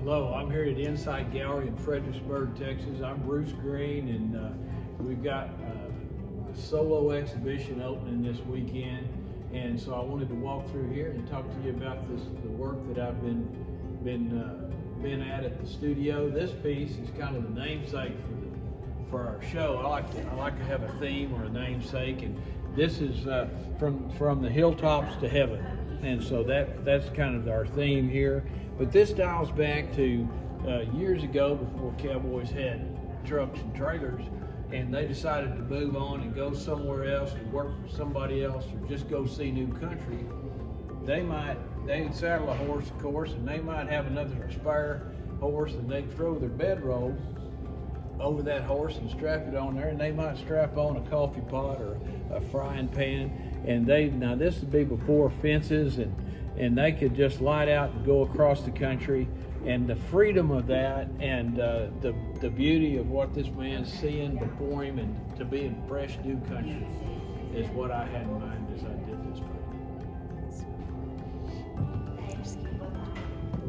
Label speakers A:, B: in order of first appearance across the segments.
A: Hello, I'm here at InSight Gallery in Fredericksburg, Texas. I'm Bruce Greene, and we've got a solo exhibition opening this weekend. And so I wanted to walk through here and talk to you about the work that I've been at the studio. This piece is kind of the namesake for our show. I like to have a theme or a namesake, and this is from the hilltops to heaven. And so that's kind of our theme here. But this dials back to years ago, before cowboys had trucks and trailers, and they decided to move on and go somewhere else and work for somebody else, or just go see new country. They'd saddle a horse, of course, and they might have another spare horse, and they'd throw their bedroll over that horse and strap it on there, and they might strap on a coffee pot or a frying pan. And now this would be before fences, and they could just light out and go across the country. And the freedom of that, and the beauty of what this man's seeing before him, and to be in fresh new country, is what I had in mind as I did this painting.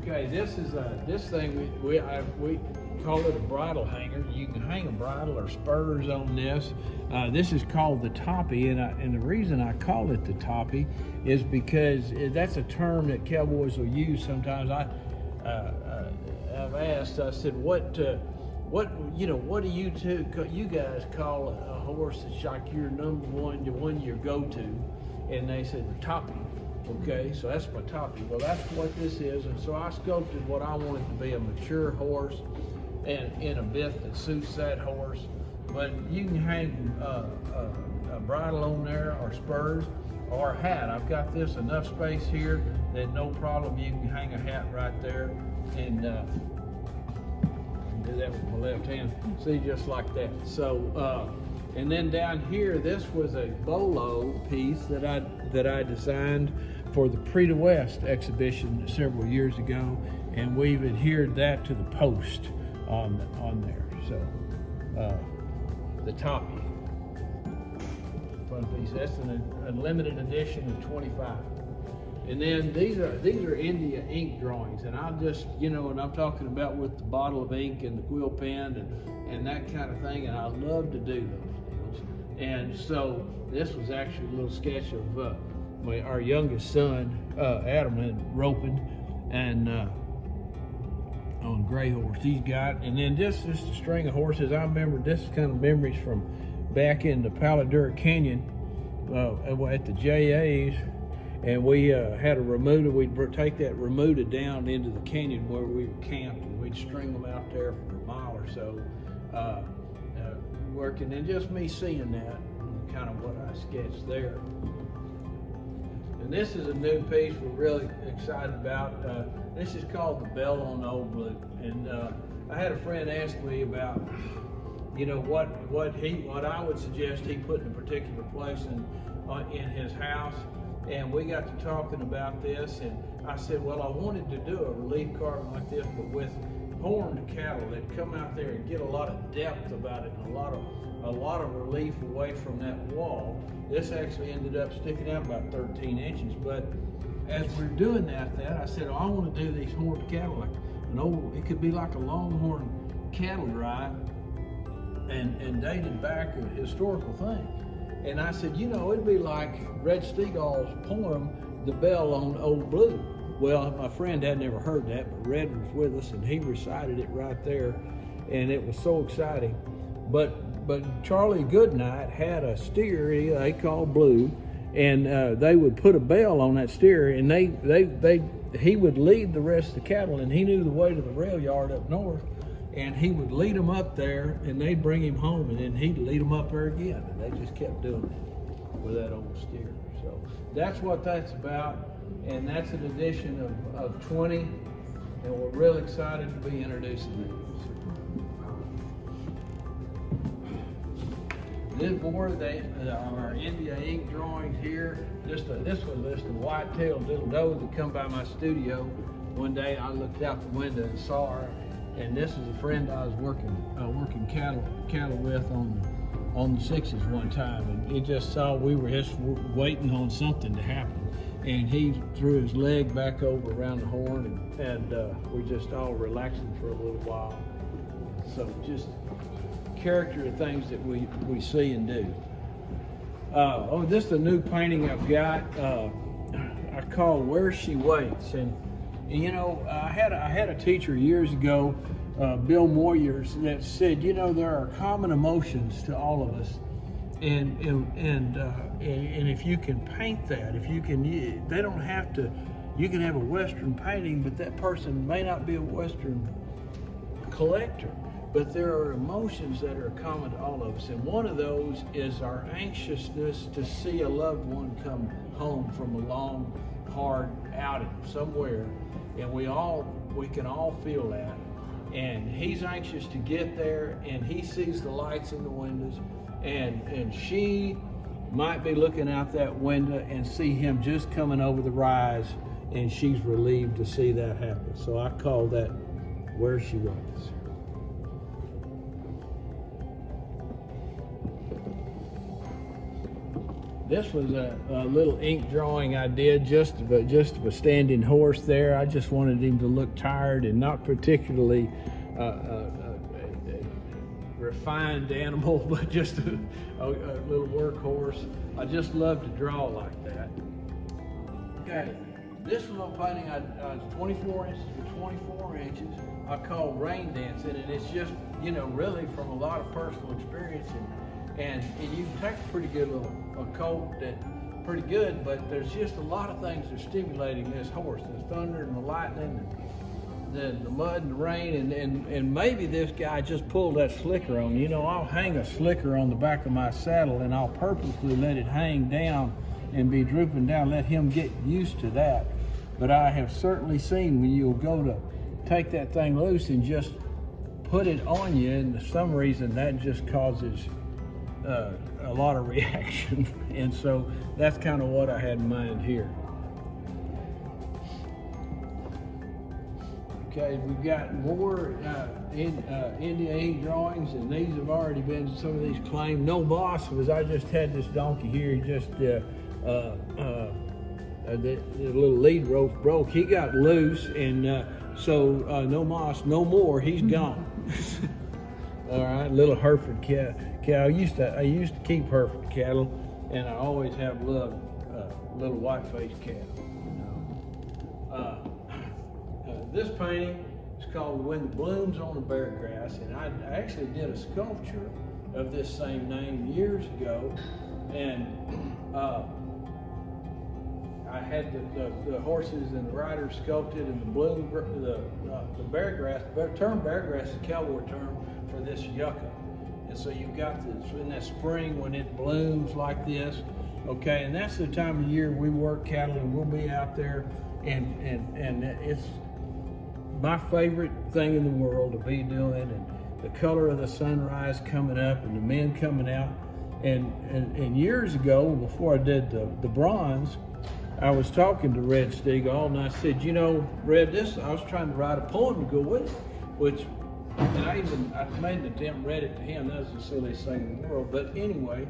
A: Okay, this thing we call it a bridal hanger. You can hang a bridle or spurs on this. This is called the toppy, and the reason I call it the toppy is because that's a term that cowboys will use sometimes. I've asked. I said, what do you guys call a horse that's like your number one, the one you go to? And they said the toppy. Okay, so that's my toppy. Well, that's what this is, and so I sculpted what I wanted to be a mature horse, and in a bit that suits that horse. But you can hang a bridle on there, or spurs, or a hat. I've got this enough space here that no problem, you can hang a hat right there, and do that with my left hand. See, just like that. So, and then down here, this was a bolo piece that I designed for the Prix de West exhibition several years ago, and we've adhered that to the post on there. So, the toppy, fun piece. That's a limited edition of 25. And then these are India ink drawings, and I'll just, and I'm talking about with the bottle of ink and the quill pen and that kind of thing, and I love to do those deals. And so this was actually a little sketch of our youngest son, Adam, and roping, and on gray horse he's got, and then just a string of horses. I remember this kind of memories from back in the Palo Duro Canyon at the JA's. And we had a remuda. We'd take that remuda down into the canyon where we were camped, and we'd string them out there for a mile or so, working. And just me seeing that, kind of what I sketched there. And this is a new piece we're really excited about. This is called the Bell on Old Blue. And I had a friend ask me about, what I would suggest he put in a particular place in his house. And we got to talking about this, and I said, well, I wanted to do a relief carving like this, but with horned cattle that come out there and get a lot of depth about it, and a lot of relief away from that wall. This actually ended up sticking out about 13 inches. But as we're doing that, I said, I want to do these horned cattle like it could be like a longhorn cattle drive, and dated back a historical thing. And I said, it'd be like Red Steagall's poem, The Bell on Old Blue. Well, my friend had never heard that, but Red was with us, and he recited it right there, and it was so exciting. But Charlie Goodnight had a steer they called Blue, and they would put a bell on that steer, and he would lead the rest of the cattle, and he knew the way to the rail yard up north. And he would lead them up there, and they'd bring him home, and then he'd lead them up there again. And they just kept doing it with that old steer. So that's what that's about, and that's an edition of 20, and we're really excited to be introducing it. This board, our India ink drawings here. This was just a white-tailed little doe that come by my studio one day. I looked out the window and saw her. And this is a friend I was working cattle with on the sixes one time, and he just saw we were just waiting on something to happen. and he threw his leg back over around the horn, and we just all relaxing for a little while. So just character of things that we see and do. Oh, this is a new painting I've got. I call Where She Waits, and you know, I had a teacher years ago, Bill Moyers, that said, you know, there are common emotions to all of us, and if you can paint that, if you can, they don't have to. You can have a Western painting, but that person may not be a Western collector. But there are emotions that are common to all of us, and one of those is our anxiousness to see a loved one come home from a long, hard outing somewhere, and we can all feel that. And he's anxious to get there, and he sees the lights in the windows, and she might be looking out that window and see him just coming over the rise, and she's relieved to see that happen. So I call that Where She Waits. This was a little ink drawing I did just of a standing horse there. I just wanted him to look tired and not particularly refined animal, but just a little workhorse. I just love to draw like that. Okay, this little painting I 24 inches by 24 inches. I call Rain Dancing, and it's just, you know, really from a lot of personal experience. And you can take a pretty good little coat that pretty good, but there's just a lot of things that are stimulating this horse: the thunder and the lightning, and the mud and the rain, and maybe this guy just pulled that slicker on. You know, I'll hang a slicker on the back of my saddle, and I'll purposely let it hang down and be drooping down, let him get used to that. But I have certainly seen when you'll go to take that thing loose and just put it on you, and for some reason that just causes a lot of reaction, and so that's kind of what I had in mind here. Okay, we've got more India ink drawings, and these have already been, some of these claimed. No Moss was, I just had this donkey here, just the little lead rope broke. He got loose, and so No Moss, no more, he's gone. All right, little Hereford cow. I used to keep Hereford cattle, and I always have loved little white-faced cattle. You know. This painting is called When the Bloom's on the Bare Grass, and I actually did a sculpture of this same name years ago, and I had the horses and the riders sculpted, and the bloom, the bare grass. The term bare grass is a cowboy term for this yucca. And so you've got this in that spring when it blooms like this, okay, and that's the time of year we work cattle, and we'll be out there, and it's my favorite thing in the world to be doing, and the color of the sunrise coming up and the men coming out. And years ago, before I did the bronze, I was talking to Red Stegall, and I said, you know, Red, I was trying to write a poem to go with it, which, and I made an attempt and read it to him. That was the silliest thing in the world. But anyway,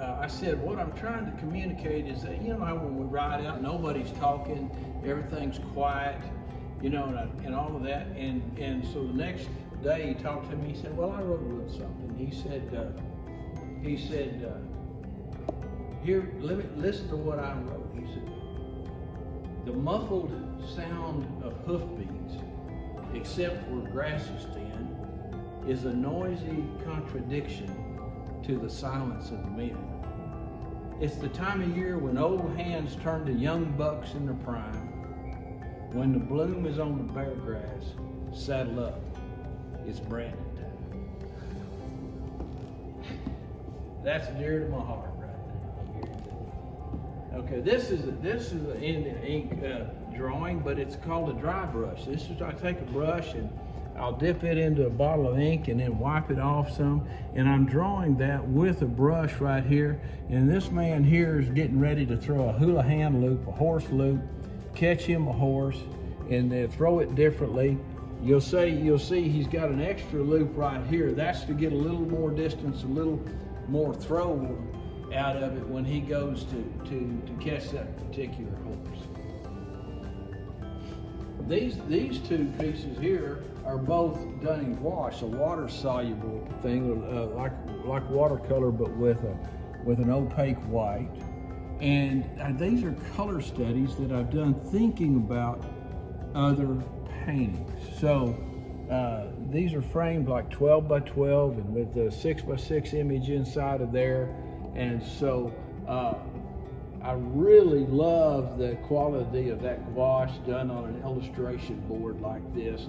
A: I said, what I'm trying to communicate is that, you know how when we ride out, nobody's talking, everything's quiet, you know, and all of that. And so the next day he talked to me, he said, well, I wrote a little something. He said, here, listen to what I wrote. He said, the muffled sound of hoofbeats, except where grass is thin, is a noisy contradiction to the silence of the men. It's the time of year when old hands turn to young bucks in their prime. When the bloom is on the bare grass, saddle up, it's branding time. That's dear to my heart. Okay, this is an Indian ink drawing, but it's called a dry brush. This is, I take a brush and I'll dip it into a bottle of ink and then wipe it off some, and I'm drawing that with a brush right here. And this man here is getting ready to throw a hula hand loop, a horse loop, catch him a horse, and throw it differently. You'll see he's got an extra loop right here. That's to get a little more distance, a little more throw out of it when he goes to catch that particular horse. These two pieces here are both done in gouache, a water soluble thing, like watercolor, but with an opaque white. And these are color studies that I've done thinking about other paintings. So these are framed like 12 by 12 and with a 6 by 6 image inside of there. And so I really love the quality of that gouache done on an illustration board like this,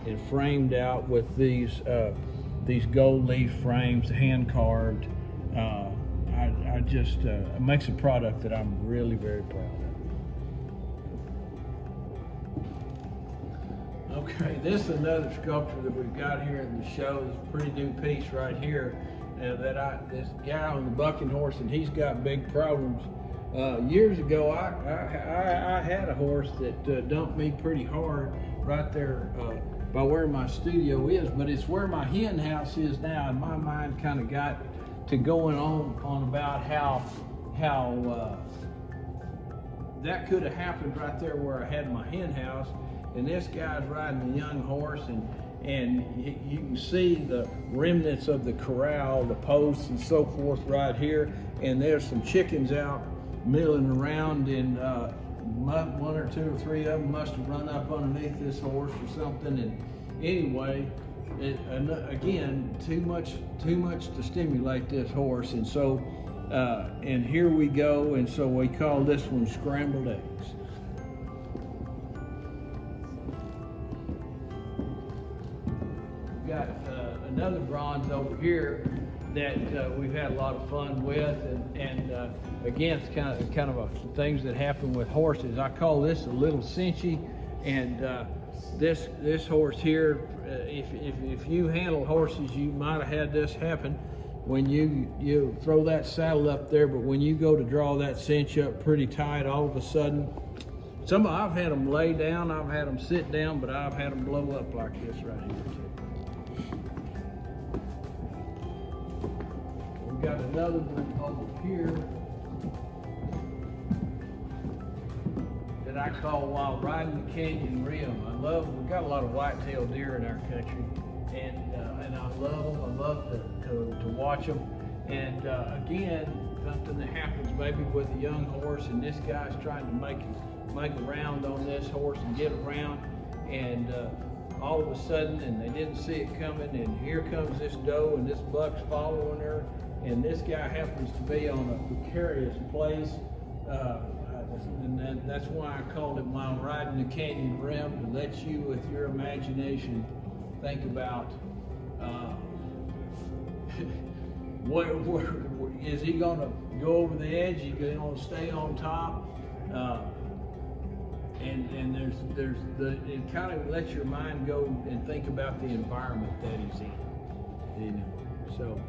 A: and framed out with these gold leaf frames, hand carved. I just it makes a product that I'm really very proud of. Okay, this is another sculpture that we've got here in the show. This is a pretty new piece right here this guy on the bucking horse, and he's got big problems. Years ago, I had a horse that dumped me pretty hard right there by where my studio is, but it's where my hen house is now, and my mind kind of got to going on about how that could have happened right there where I had my hen house. And this guy's riding a young horse, and you can see the remnants of the corral, the posts and so forth right here, and there's some chickens out milling around, and one or two or three of them must have run up underneath this horse or something. And anyway, again, too much to stimulate this horse, and so and here we go, and so we call this one Scrambled Eggs. We've got another bronze over here that we've had a lot of fun with, and again, it's kind of things that happen with horses. I call this a little cinchy, and this horse here, if you handle horses, you might have had this happen when you throw that saddle up there, but when you go to draw that cinch up pretty tight, all of a sudden, I've had them lay down, I've had them sit down, but I've had them blow up like this right here too. We've got another one over here that I call While Riding the Canyon Rim. We've got a lot of whitetail deer in our country, and I love them. I love to watch them. And again, something that happens maybe with a young horse, and this guy's trying to make a round on this horse and get around, and all of a sudden, and they didn't see it coming, and here comes this doe, and this buck's following her, and this guy happens to be on a precarious place. And that's why I called it While Riding the Canyon Rim, to let you, with your imagination, think about where is he going to go over the edge? Is he going to stay on top? And it kind of lets your mind go and think about the environment that he's in. So.